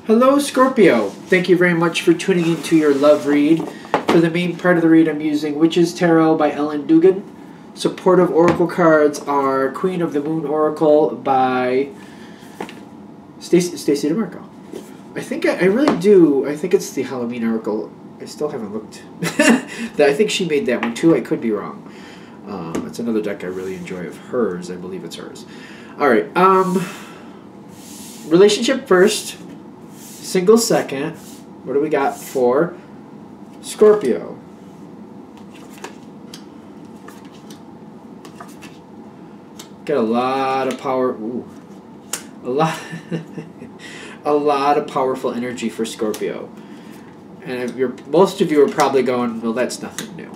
Hello, Scorpio. Thank you very much for tuning into your love read. For the main part of the read, I'm using Witch's Tarot by Ellen Dugan. Supportive oracle cards are Queen of the Moon Oracle by Stacey DeMarco. I really do. I think it's the Halloween Oracle. I still haven't looked. I think she made that one too. I could be wrong. That's another deck I really enjoy of hers. I believe it's hers. All right. Relationship first. Single second. What do we got for Scorpio? Got a lot of power. Ooh, a lot, a lot of powerful energy for Scorpio. And if most of you are probably going, well, that's nothing new.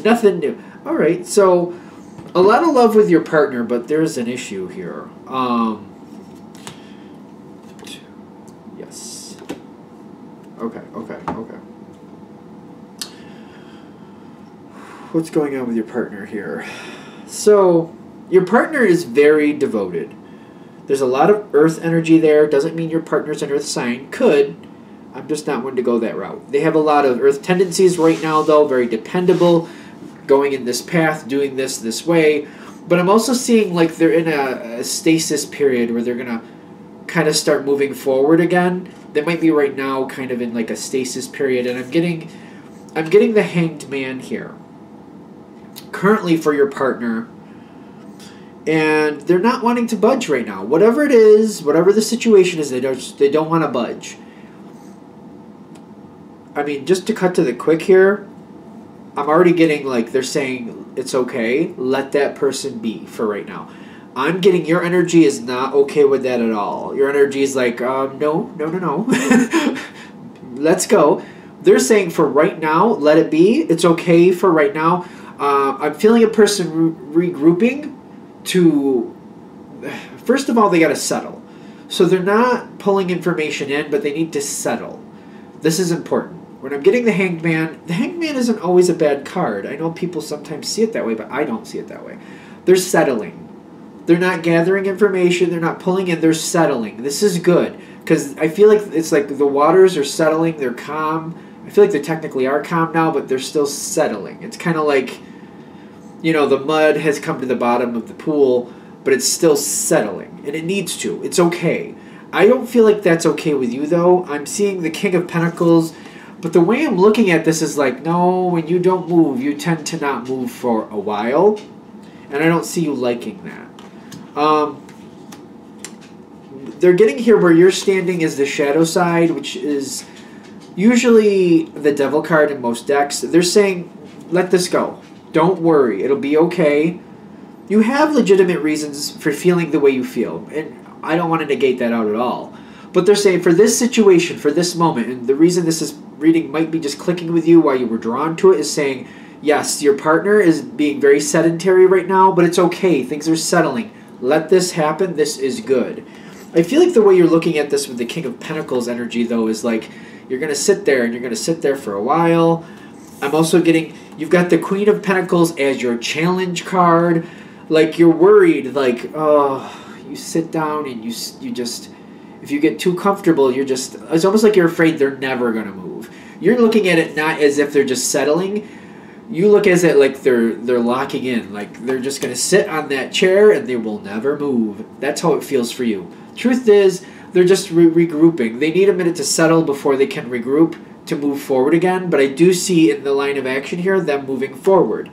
Nothing new. All right, so a lot of love with your partner, but there's an issue here. Yes. Okay. What's going on with your partner here? So, your partner is very devoted. There's a lot of earth energy there. Doesn't mean your partner's an earth sign. Could. I'm just not one to go that route. They have a lot of earth tendencies right now, though. Very dependable. Going in this path, doing this way. But I'm also seeing like they're in a stasis period where they're going to kind of start moving forward again. They might be right now kind of in like a stasis period. And I'm getting the Hanged Man here. Currently for your partner, and they're not wanting to budge right now. Whatever it is, whatever the situation is, they don't want to budge. I mean, just to cut to the quick here, I'm already getting like they're saying it's okay. Let that person be for right now. I'm getting your energy is not okay with that at all. Your energy is like, no. Let's go. They're saying for right now, let it be. It's okay for right now. I'm feeling a person regrouping to, first of all, they got to settle. So they're not pulling information in, but they need to settle. This is important. When I'm getting the Hanged Man isn't always a bad card. I know people sometimes see it that way, but I don't see it that way. They're settling. They're not gathering information. They're not pulling in. They're settling. This is good because I feel like it's like the waters are settling. They're calm. I feel like they technically are calm now, but they're still settling. It's kind of like, you know, the mud has come to the bottom of the pool, but it's still settling, and it needs to. It's okay. I don't feel like that's okay with you, though. I'm seeing the King of Pentacles, but the way I'm looking at this is like, no, when you don't move, you tend to not move for a while, and I don't see you liking that. They're getting here where you're standing is the shadow side, which is usually the devil card in most decks. They're saying, let this go. Don't worry. It'll be okay. You have legitimate reasons for feeling the way you feel, and I don't want to negate that out at all. But they're saying for this situation, for this moment, and the reason this is reading might be just clicking with you while you were drawn to it is saying, yes, your partner is being very sedentary right now, but it's okay. Things are settling. Let this happen. This is good. I feel like the way you're looking at this with the King of Pentacles energy, though, is like you're going to sit there, and you're going to sit there for a while. I'm also getting, you've got the Queen of Pentacles as your challenge card. Like, you're worried, like, oh, you sit down and you just, if you get too comfortable, it's almost like you're afraid they're never going to move. You're looking at it not as if they're just settling. You look at it like they're locking in. Like, they're just going to sit on that chair and they will never move. That's how it feels for you. Truth is, they're just regrouping. They need a minute to settle before they can regroup to move forward again, but I do see in the line of action here them moving forward.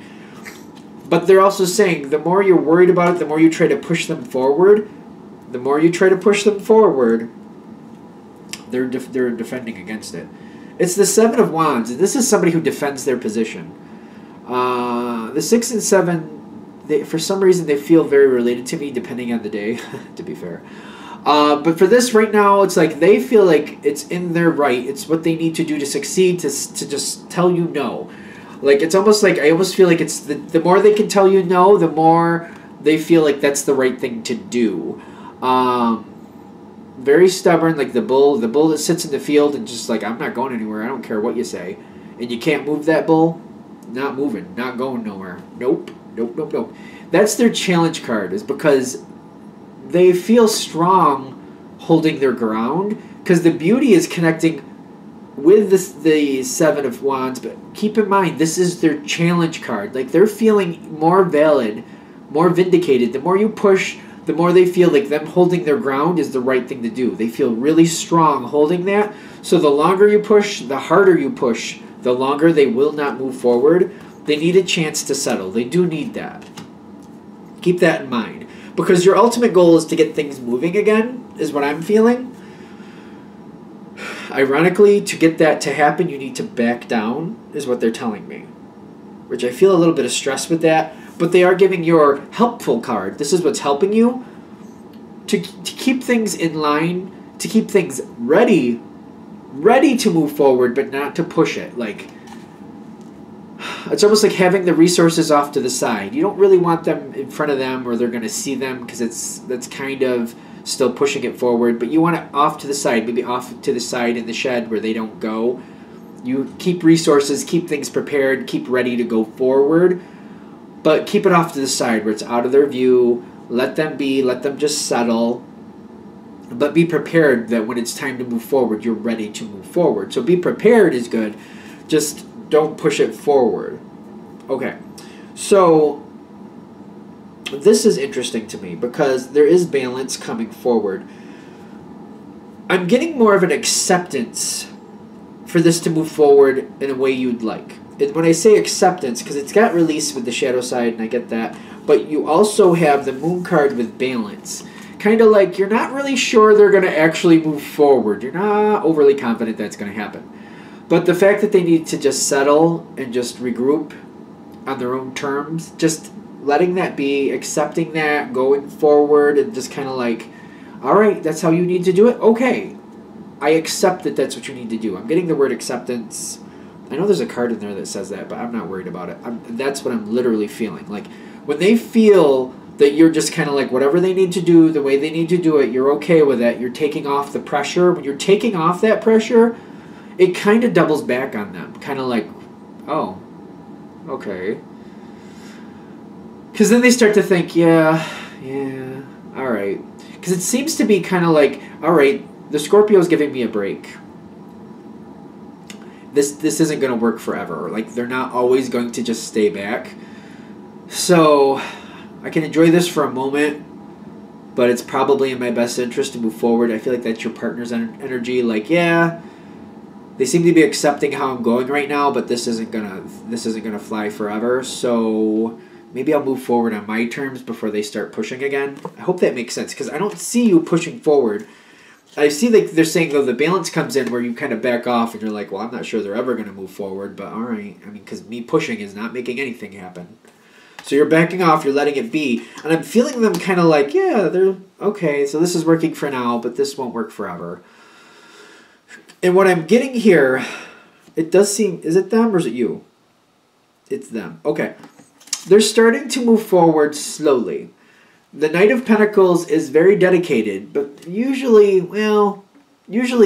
But they're also saying the more you're worried about it, the more you try to push them forward, they're defending against it. It's the Seven of Wands, and this is somebody who defends their position. The 6 and 7, for some reason they feel very related to me, depending on the day, to be fair. But for this right now, it's like they feel like it's in their right. It's what they need to do to succeed, to just tell you no. Like, it's almost like, I almost feel like it's the more they can tell you no, the more they feel like that's the right thing to do. Very stubborn, like the bull that sits in the field and just like, I'm not going anywhere. I don't care what you say. And you can't move that bull. Not moving. Not going nowhere. Nope. That's their challenge card, is because they feel strong holding their ground, because the beauty is connecting with the Seven of Wands. But keep in mind, this is their challenge card. Like, they're feeling more valid, more vindicated. The more you push, the more they feel like them holding their ground is the right thing to do. They feel really strong holding that. So the longer you push, the harder you push, the longer they will not move forward. They need a chance to settle. They do need that. Keep that in mind. Because your ultimate goal is to get things moving again, is what I'm feeling. Ironically, to get that to happen, you need to back down, is what they're telling me. Which I feel a little bit of stress with that. But they are giving your helpful card. This is what's helping you to keep things in line, to keep things ready to move forward, but not to push it. Like, it's almost like having the resources off to the side. You don't really want them in front of them or they're going to see them, because that's kind of still pushing it forward. But you want it off to the side, maybe off to the side in the shed where they don't go. You keep resources, keep things prepared, keep ready to go forward. But keep it off to the side where it's out of their view. Let them be. Let them just settle. But be prepared that when it's time to move forward, you're ready to move forward. So be prepared is good. Just don't push it forward. Okay. So this is interesting to me because there is balance coming forward. I'm getting more of an acceptance for this to move forward in a way you'd like. And when I say acceptance, because it's got release with the shadow side, and I get that, but you also have the moon card with balance. Kind of like you're not really sure they're going to actually move forward. You're not overly confident that's going to happen. But the fact that they need to just settle and just regroup on their own terms, just letting that be, accepting that, going forward, and just kind of like, all right, that's how you need to do it? Okay. I accept that that's what you need to do. I'm getting the word acceptance. I know there's a card in there that says that, but I'm not worried about it. That's what I'm literally feeling. Like, when they feel that you're just kind of like, whatever they need to do, the way they need to do it, you're okay with it, you're taking off the pressure. When you're taking off that pressure, it kind of doubles back on them. Kind of like, oh, okay. Because then they start to think, yeah, all right. Because it seems to be kind of like, all right, the Scorpio is giving me a break. This isn't going to work forever. Like, they're not always going to just stay back. So I can enjoy this for a moment, but it's probably in my best interest to move forward. I feel like that's your partner's energy. Like, yeah, they seem to be accepting how I'm going right now, but this isn't gonna fly forever. So maybe I'll move forward on my terms before they start pushing again. I hope that makes sense, because I don't see you pushing forward. I see, like, they're saying, though, the balance comes in where you kind of back off and you're like, well, I'm not sure they're ever going to move forward, but all right. I mean, because me pushing is not making anything happen. So you're backing off, you're letting it be. And I'm feeling them kind of like, yeah, they're okay, so this is working for now, but this won't work forever. And what I'm getting here, it does seem, is it them or is it you? It's them. Okay. They're starting to move forward slowly. The Knight of Pentacles is very dedicated, but usually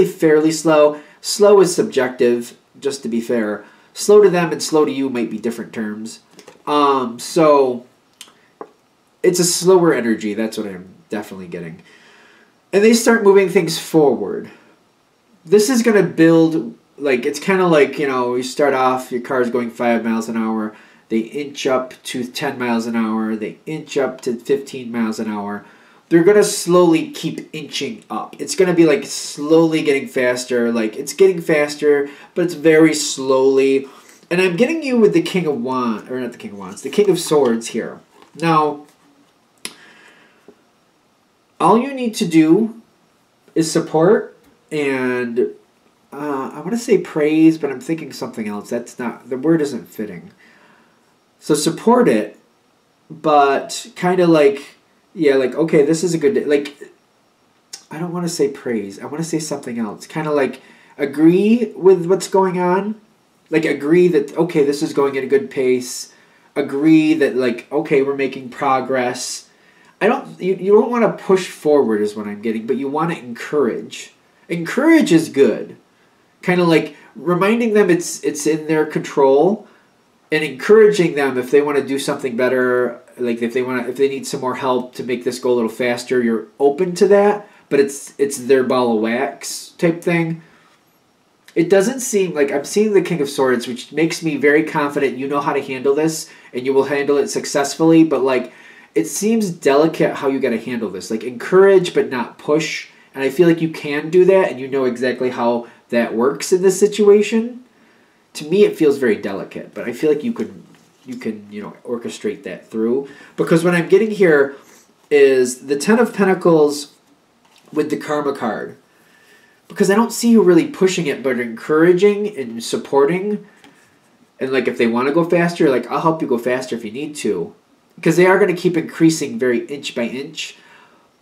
fairly slow. Slow is subjective, just to be fair. Slow to them and slow to you might be different terms. So it's a slower energy. That's what I'm definitely getting. And they start moving things forward. This is going to build, like, it's kind of like, you know, you start off, your car's going 5 miles an hour. They inch up to 10 miles an hour. They inch up to 15 miles an hour. They're going to slowly keep inching up. It's going to be like slowly getting faster. Like, it's getting faster, but it's very slowly. And I'm getting you with the King of Wands, or not the King of Wands, the King of Swords here. Now, all you need to do is support and, I want to say praise, but I'm thinking something else. That's not, the word isn't fitting. So support it, but kind of like, yeah, like, okay, this is a good day. Like, I don't want to say praise. I want to say something else. Kind of like agree with what's going on. Like, agree that, okay, this is going at a good pace. Agree that, like, okay, we're making progress. You don't want to push forward is what I'm getting, but you want to encourage. Encourage is good. Kind of like reminding them it's in their control. And encouraging them if they want to do something better, like if they need some more help to make this go a little faster, you're open to that, but it's their ball of wax type thing. It doesn't seem like I'm seeing the King of Swords, which makes me very confident you know how to handle this and you will handle it successfully, but like it seems delicate how you got to handle this. Like encourage but not push, and I feel like you can do that and you know exactly how that works in this situation. To me it feels very delicate, but I feel like you can orchestrate that through, because what I'm getting here is the Ten of Pentacles with the Karma card. Because I don't see you really pushing it, but encouraging and supporting. And like if they want to go faster, like I'll help you go faster if you need to. Because they are going to keep increasing very inch by inch.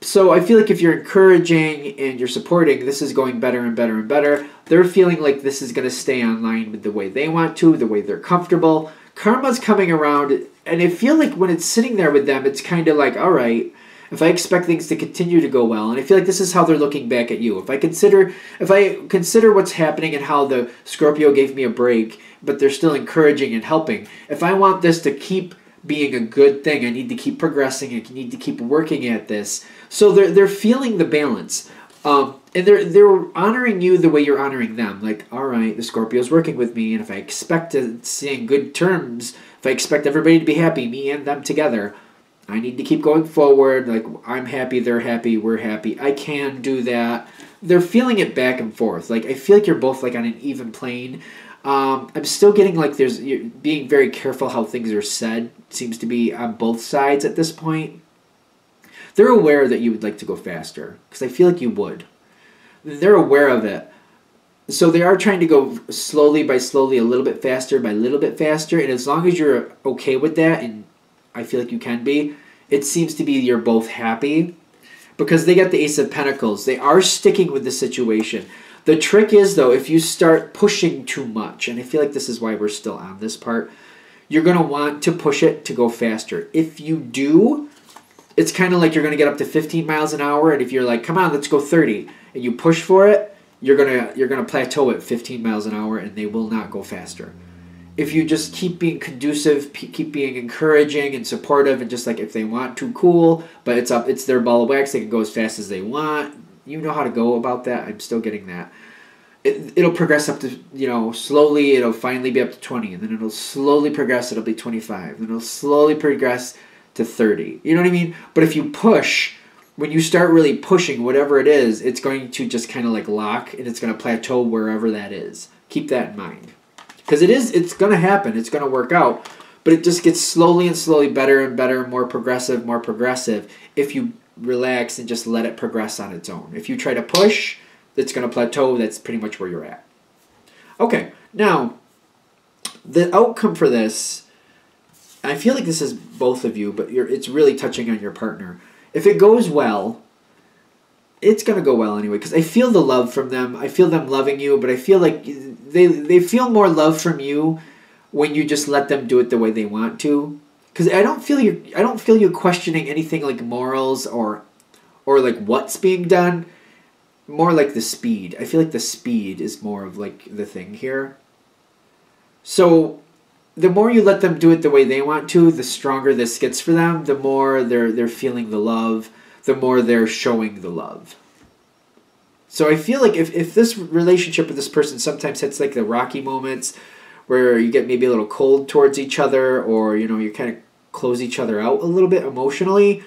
So I feel like if you're encouraging and you're supporting, this is going better and better and better. They're feeling like this is going to stay on line with the way they want to, the way they're comfortable. Karma's coming around, and I feel like when it's sitting there with them, it's kind of like, all right, if I expect things to continue to go well, and I feel like this is how they're looking back at you. If I consider what's happening and how the Scorpio gave me a break, but they're still encouraging and helping. If I want this to keep being a good thing, I need to keep progressing. I need to keep working at this. So they're feeling the balance, and they're honoring you the way you're honoring them. Like, all right, the Scorpio's working with me, and if I expect to see in good terms, if I expect everybody to be happy, me and them together, I need to keep going forward. Like, I'm happy, they're happy, we're happy. I can do that. They're feeling it back and forth. Like, I feel like you're both like on an even plane. I'm still getting like you're being very careful how things are said. Seems to be on both sides at this point. They're aware that you would like to go faster, because I feel like you would. They're aware of it. So they are trying to go slowly by slowly, a little bit faster by a little bit faster. And as long as you're okay with that, and I feel like you can be, it seems to be you're both happy, because they got the Ace of Pentacles. They are sticking with the situation. The trick is, though, if you start pushing too much, and I feel like this is why we're still on this part, you're going to want to push it to go faster. If you do, it's kind of like you're going to get up to 15 miles an hour, and if you're like, come on, let's go 30, and you push for it, you're gonna plateau at 15 miles an hour, and they will not go faster. If you just keep being conducive, keep being encouraging and supportive, and just like if they want to, cool, but it's their ball of wax, they can go as fast as they want. You know how to go about that. I'm still getting that. It'll progress up to, slowly it'll finally be up to 20, and then it'll slowly progress, it'll be 25, then it'll slowly progress to 30. You know what I mean? But if you push, when you start really pushing whatever it is, it's going to just kind of like lock, and it's going to plateau wherever that is. Keep that in mind. Because it's going to happen, it's going to work out, but it just gets slowly and slowly better and better, more progressive if you relax and just let it progress on its own. If you try to push, it's going to plateau. That's pretty much where you're at. Okay, now, the outcome for this, I feel like this is both of you, but it's really touching on your partner. If it goes well, it's going to go well anyway, because I feel the love from them. I feel them loving you, but I feel like they feel more love from you when you just let them do it the way they want to. Because I don't feel you questioning anything like morals or like what's being done. More like the speed. I feel like the speed is more of like the thing here. So the more you let them do it the way they want to, the stronger this gets for them. The more they're feeling the love, the more they're showing the love. So I feel like if this relationship with this person sometimes hits like the rocky moments where you get maybe a little cold towards each other, or you kind of close each other out a little bit emotionally,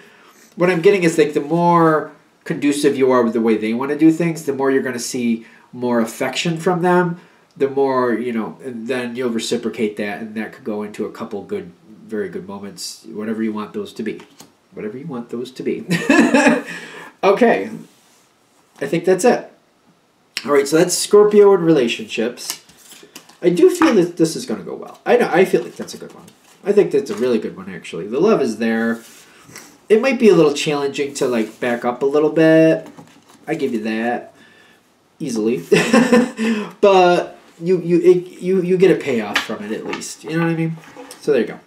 what I'm getting is like the more conducive you are with the way they want to do things, the more you're going to see more affection from them, the more, and then you'll reciprocate that, and that could go into a couple good, very good moments, whatever you want those to be. Whatever you want those to be. Okay. I think that's it. All right, so that's Scorpio and relationships. I do feel that this is going to go well. I feel like that's a good one. I think that's a really good one, actually. The love is there. It might be a little challenging to, like, back up a little bit. I give you that. Easily. But you get a payoff from it, at least. You know what I mean? So there you go.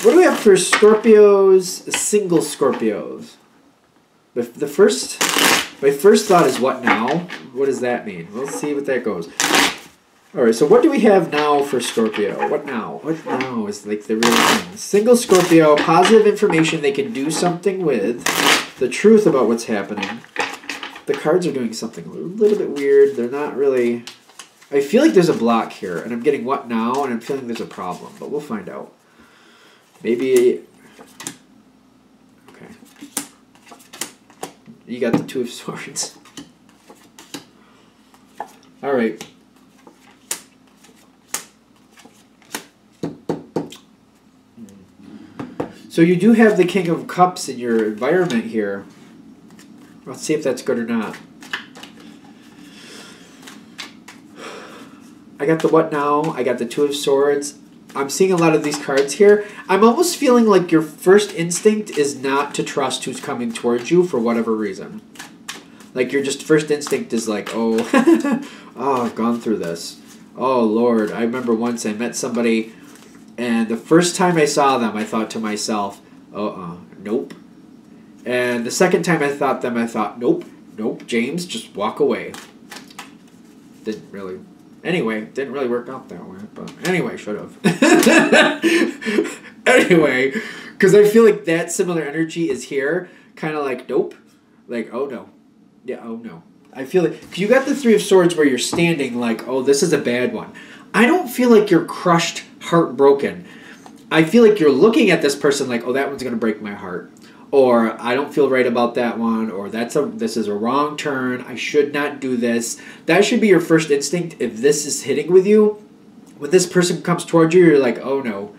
What do we have for Scorpios, single Scorpios? My first thought is what now? What does that mean? Let's see what that goes. Alright, so what do we have now for Scorpio? What now? What now is like the real thing. Single Scorpio, positive information they can do something with. the truth about what's happening. The cards are doing something a little bit weird. They're not really... I feel like there's a block here, and I'm getting what now, and I'm feeling there's a problem, but we'll find out. Maybe... Okay. You got the Two of Swords. All right. So you do have the King of Cups in your environment here. Let's see if that's good or not. I got the what now? I got the Two of Swords. I'm seeing a lot of these cards here. I'm almost feeling like your first instinct is not to trust who's coming towards you for whatever reason. Like your just first instinct is like, oh, oh, I've gone through this. Oh, Lord. I remember once I met somebody, and the first time I saw them, I thought to myself, nope. And the second time I thought, nope, James, just walk away. Didn't really... Anyway, didn't really work out that way, but anyway, should have. Anyway, because I feel like that similar energy is here, kind of like, nope, like, oh no. Yeah, oh no. I feel like, because you got the Three of Swords where you're standing like, oh, this is a bad one. I don't feel like you're crushed, heartbroken. I feel like you're looking at this person like, oh, that one's going to break my heart. Or I don't feel right about that one, or this is a wrong turn, I should not do this. That should be your first instinct if this is hitting with you. When this person comes towards you, you're like, oh no,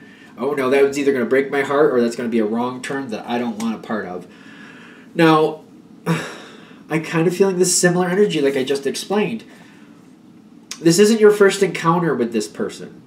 that one's either going to break my heart or that's going to be a wrong turn that I don't want a part of. Now, I'm kind of feeling this similar energy like I just explained. This isn't your first encounter with this person.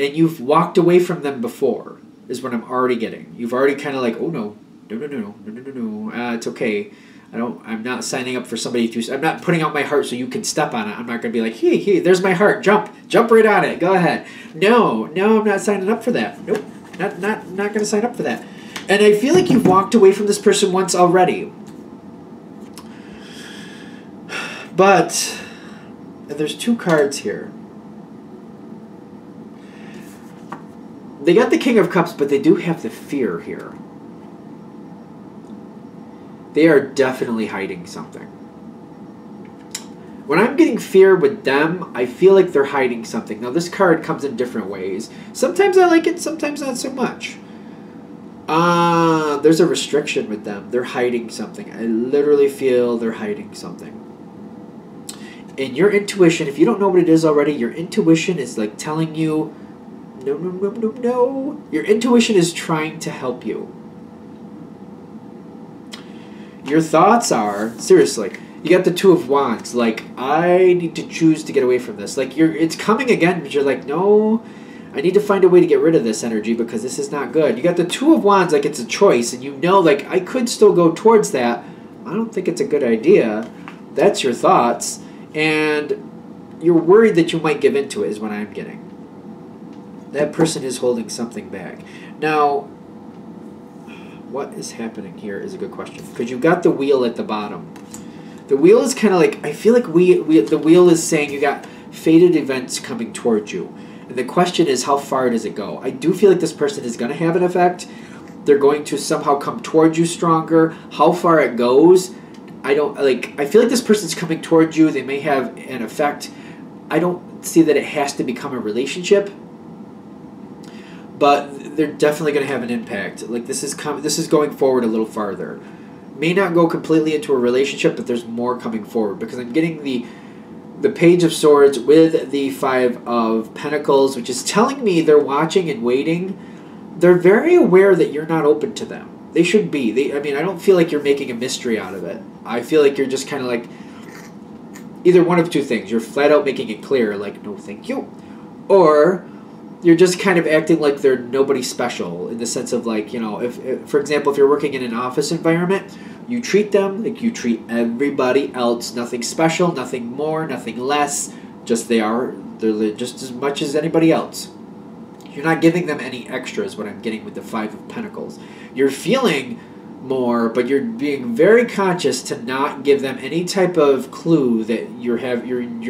And you've walked away from them before. Is what I'm already getting. You've already kind of like, oh no, it's okay. I'm not signing up for somebody to. I'm not putting out my heart so you can step on it. I'm not gonna be like, hey, there's my heart. Jump right on it. Go ahead. No, I'm not signing up for that. Nope, not gonna sign up for that. And I feel like you've walked away from this person once already. But there's two cards here. They got the King of Cups, but they do have the fear here. They are definitely hiding something. When I'm getting fear with them, I feel like they're hiding something. Now, this card comes in different ways. Sometimes I like it, sometimes not so much. There's a restriction with them. They're hiding something. I literally feel they're hiding something. And your intuition, if you don't know what it is already, your intuition is like telling you, no. Your intuition is trying to help you. Your thoughts are, seriously, you got the Two of Wands. Like, I need to choose to get away from this. Like, it's coming again, but you're like, no, I need to find a way to get rid of this energy because this is not good. You got the Two of Wands like it's a choice, and you know, like, I could still go towards that. I don't think it's a good idea. That's your thoughts. And you're worried that you might give into it is what I'm getting. That person is holding something back. Now, what is happening here is a good question. Because you've got the wheel at the bottom. The wheel is kind of like, I feel like the wheel is saying you got fated events coming towards you. And the question is, how far does it go? I do feel like this person is going to have an effect. They're going to somehow come towards you stronger. How far it goes, I feel like this person's coming towards you. They may have an effect. I don't see that it has to become a relationship. But they're definitely going to have an impact. Like, this is going forward a little farther. May not go completely into a relationship, but there's more coming forward. Because I'm getting the Page of Swords with the Five of Pentacles, which is telling me they're watching and waiting. They're very aware that you're not open to them. They should be. I don't feel like you're making a mystery out of it. I feel like you're just kind of like, either one of two things. You're flat out making it clear, like, no thank you. Or you're just kind of acting like they're nobody special in the sense of, like, you know, if for example, if you're working in an office environment, you treat them like you treat everybody else. Nothing special, nothing more, nothing less. They're just as much as anybody else. You're not giving them any extras, what I'm getting with the Five of Pentacles. You're feeling more, but you're being very conscious to not give them any type of clue that you're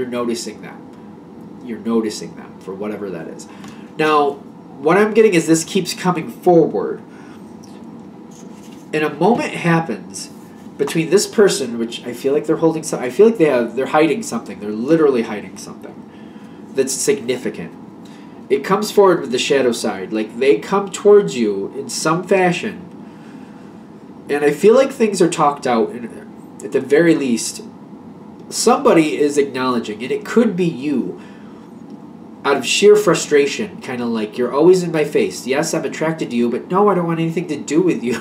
noticing them. You're noticing them for whatever that is. Now, what I'm getting is this keeps coming forward. And a moment happens between this person, which I feel like they're holding some, I feel like they're hiding something. They're literally hiding something that's significant. It comes forward with the shadow side. Like, they come towards you in some fashion. And I feel like things are talked out, and at the very least, somebody is acknowledging, and it could be you, out of sheer frustration, kind of like, you're always in my face. Yes, I'm attracted to you, but no, I don't want anything to do with you.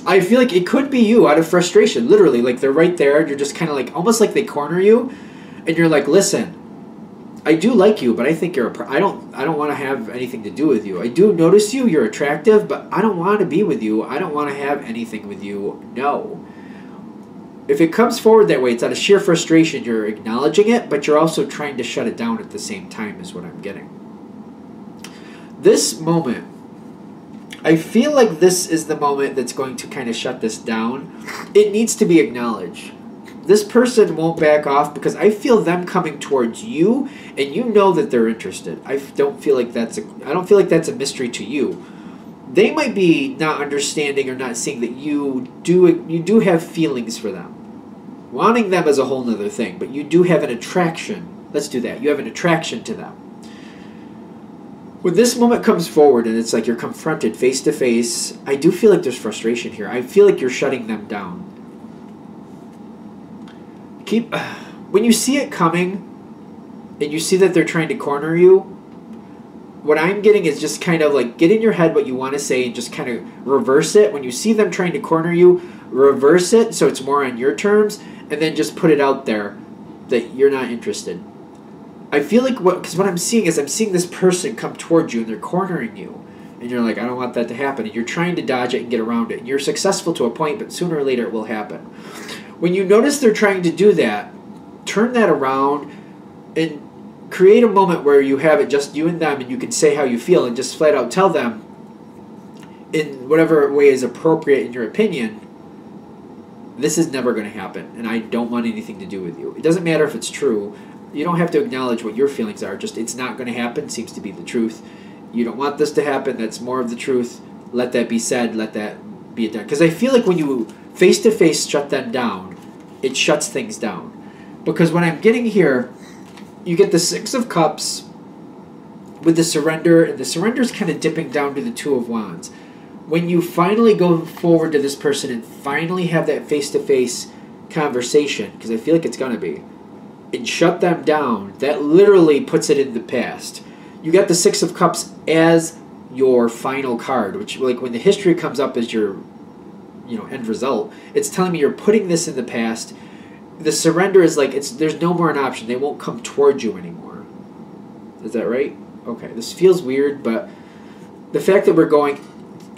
I feel like it could be you out of frustration, literally. Like, they're right there, and you're just kind of like, almost like they corner you, and you're like, listen, I do like you, but I think you're I don't want to have anything to do with you. I do notice you, you're attractive, but I don't want to be with you. I don't want to have anything with you. No. If it comes forward that way, it's out of sheer frustration. You're acknowledging it, but you're also trying to shut it down at the same time, is what I'm getting. This moment, I feel like this is the moment that's going to kind of shut this down. It needs to be acknowledged. This person won't back off because I feel them coming towards you, and you know that they're interested. I don't feel like that's a mystery to you. They might be not understanding or not seeing that you do have feelings for them. Wanting them is a whole nother thing, but you do have an attraction. Let's do that. You have an attraction to them. When this moment comes forward and it's like you're confronted face to face, I do feel like there's frustration here. I feel like you're shutting them down. When you see it coming and you see that they're trying to corner you, what I'm getting is just kind of like, get in your head what you want to say and just kind of reverse it. When you see them trying to corner you, reverse it so it's more on your terms, and then just put it out there that you're not interested. I feel like because what I'm seeing is I'm seeing this person come towards you and they're cornering you. And you're like, I don't want that to happen. And you're trying to dodge it and get around it. And you're successful to a point, but sooner or later it will happen. When you notice they're trying to do that, turn that around and create a moment where you have it just you and them, and you can say how you feel and just flat out tell them in whatever way is appropriate in your opinion, this is never going to happen, and I don't want anything to do with you. It doesn't matter if it's true. You don't have to acknowledge what your feelings are. Just, it's not going to happen seems to be the truth. You don't want this to happen. That's more of the truth. Let that be said. Let that be done. Because I feel like when you face-to-face shut them down, it shuts things down. Because when I'm getting here, you get the Six of Cups with the surrender, and the surrender is kind of dipping down to the Two of Wands. When you finally go forward to this person and finally have that face-to-face conversation, because I feel like it's going to be, and shut them down, that literally puts it in the past. You got the Six of Cups as your final card, which, like, when the history comes up as your, end result, it's telling me you're putting this in the past. The surrender is like, there's no more an option. They won't come towards you anymore. Is that right? Okay, this feels weird, but the fact that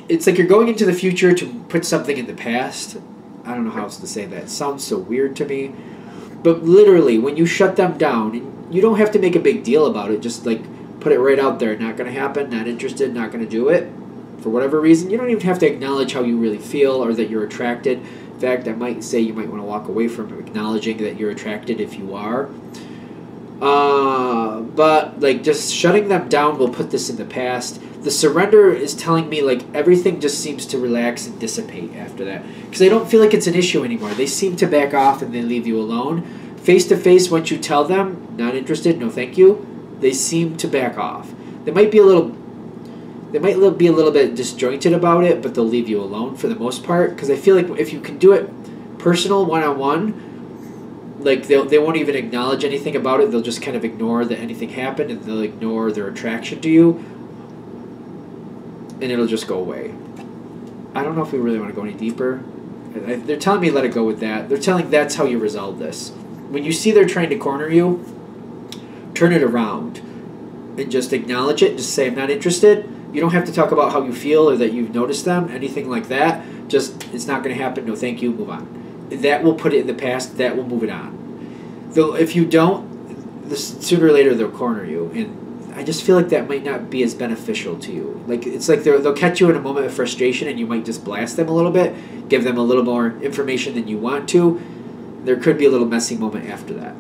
it's like you're going into the future to put something in the past. I don't know how else to say that. It sounds so weird to me. But literally, when you shut them down, and you don't have to make a big deal about it, just like put it right out there. Not going to happen, not interested, not going to do it. For whatever reason, you don't even have to acknowledge how you really feel or that you're attracted. In fact, I might say you might want to walk away from acknowledging that you're attracted if you are. But like just shutting them down will put this in the past. The surrender is telling me like everything just seems to relax and dissipate after that. Because they don't feel like it's an issue anymore. They seem to back off and they leave you alone. Face to face, once you tell them, not interested, no thank you, they seem to back off. They might be a little bit disjointed about it, but they'll leave you alone for the most part. Because I feel like if you can do it personal, one-on-one, like they won't even acknowledge anything about it. They'll just kind of ignore that anything happened, and they'll ignore their attraction to you, and it'll just go away. I don't know if we really want to go any deeper. They're telling me let it go with that. They're telling that's how you resolve this. When you see they're trying to corner you, turn it around and just acknowledge it. Just say, I'm not interested. You don't have to talk about how you feel or that you've noticed them, anything like that. Just, it's not going to happen. No, thank you. Move on. That will put it in the past. That will move it on. Though if you don't, sooner or later they'll corner you. And I just feel like that might not be as beneficial to you. Like, it's like they'll catch you in a moment of frustration and you might just blast them a little bit, give them a little more information than you want to. There could be a little messy moment after that.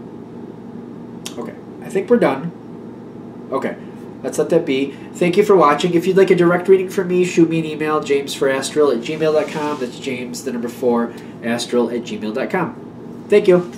Okay, I think we're done. Okay, Let's let that be. Thank you for watching. If you'd like a direct reading from me, shoot me an email, jamesforastral@gmail.com. That's James, the number 4, astral@gmail.com. Thank you.